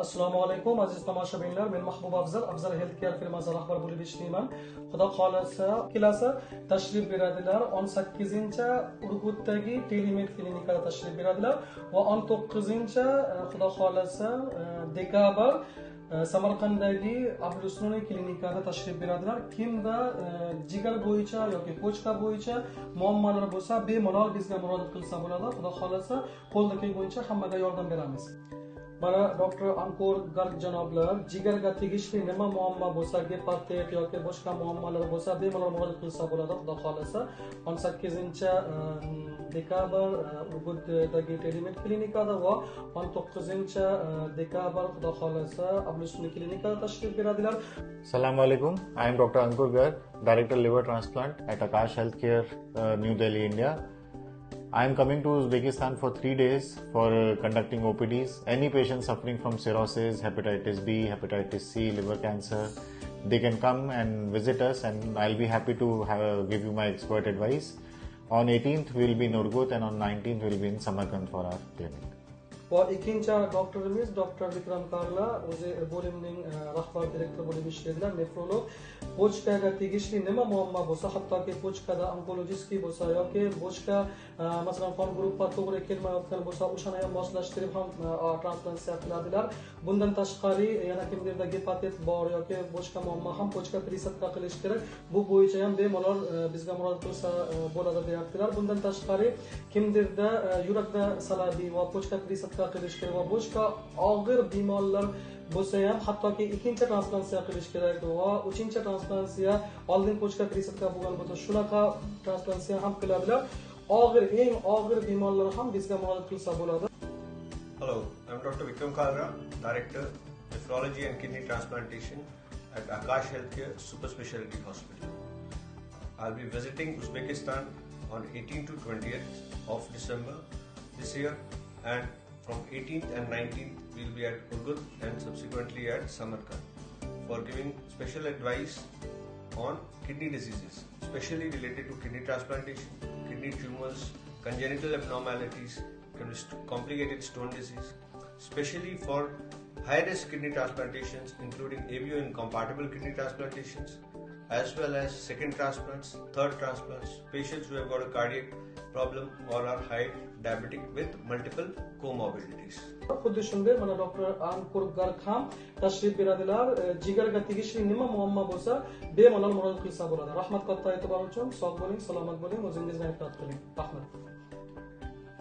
Assalomu alaykum aziz tomoshabinlar. Men Mahbub Afzal Healthcare firmasi rahbar bo'lib ishlayman. Xudo xolasa, kelasi tashrif beradilar. 18-Urgutdagi Telemed klinikada tashrif beradilar va 19 xudo xolasa dekabr Samarqanddagi Abdusnoniy klinikada tashrif beradilar. Kimda jigar bo'yicha yoki pochka bo'yicha muammolar bo'lsa, bemalol bizga murojaat qilsa bo'ladi. Xudo xolasa, qo'lda kelguncha hammaga yordam beramiz. Mana doktor Ankur Garg janoblar, jigarga tegishli nima muammo bo'lsa, gepatit yoki boshqa muammolar bo'lsa, bemalol murojaat qilsa bo'ladi. Xudo xolasa, 18-dekabr Urgutdagi Telemed klinikada va 19-dekabr xudo xolasa Abdusnoniy klinikada tashrif beradilar. Assalamu alaikum. I am Dr. Ankur Garg, Director Liver Transplant at Akash Healthcare, New Delhi, India. I am coming to Uzbekistan for 3 days for conducting OPDs. Any patient suffering from cirrhosis, hepatitis B, hepatitis C, liver cancer, they can come and visit us, and I'll be happy to give you my expert advice. On 18th we will be in Urgut, and on 19th we will be in Samarkand for our clinic. Va ikkinchi doktorimiz Dr. Vikram Karla, o'zi bo'limning rahbar direktori bo'lib ishlaydilar, nefrolog. Pochkaga tegishli nima muammo bo'lsa, hattoki pochkada onkologik bo'lsa yoki boshqa masalan qon guruhi to'g'ri kelmayotgan bo'lsa, o'shani ham moslashtirib ham transplantatsiya qiladilar. Bundan tashqari yana kimlarda gepatit bor yoki boshqa muammo ham pochka prisatka qilish kerak. Bu bo'yicha ham bemalol bizga murojaat qilsa bo'ladi deyaptilar. Bundan tashqari kimlarda yurakda salabiy va pochka prisatka qilish kerak va boshqa og'ir bemorlar bo'lsa ham hattoki ikkinchi transplantatsiya qilish kerak va uchinchi transplantatsiya oldin pochka prisatka bo'lgan bo'lsa shunaqa transplantatsiya ham qiladilar. Eng og'ir bemorlar ham bizga murojaat qilsa bo'ladi. Hello, I am Dr. Vikram Kalra, Director, Nephrology and Kidney Transplantation at Akash Healthcare Super Specialty Hospital. I'll be visiting Uzbekistan on 18th to 20th of December this year, and from 18th and 19th we'll be at Urgut and subsequently at Samarkand for giving special advice on kidney diseases, especially related to kidney transplantation, kidney tumors, congenital abnormalities, complicated stone disease, especially for high-risk kidney transplantations including AVO incompatible kidney transplantations, as well as second transplants, third transplants, patients who have got a cardiac problem or are high diabetic with multiple comorbidities. Xuddi shunday mana doktor Ankur Garg ham tashrif beradilar. Jigarga tegishli nima muammo bo'lsa, bemalol murojaat qilsa bo'ladi. Rahmat katta e'tibor uchun. Sog' bo'ling, salomat bo'ling, o'zingizni ehtiyot qiling. Rahmat.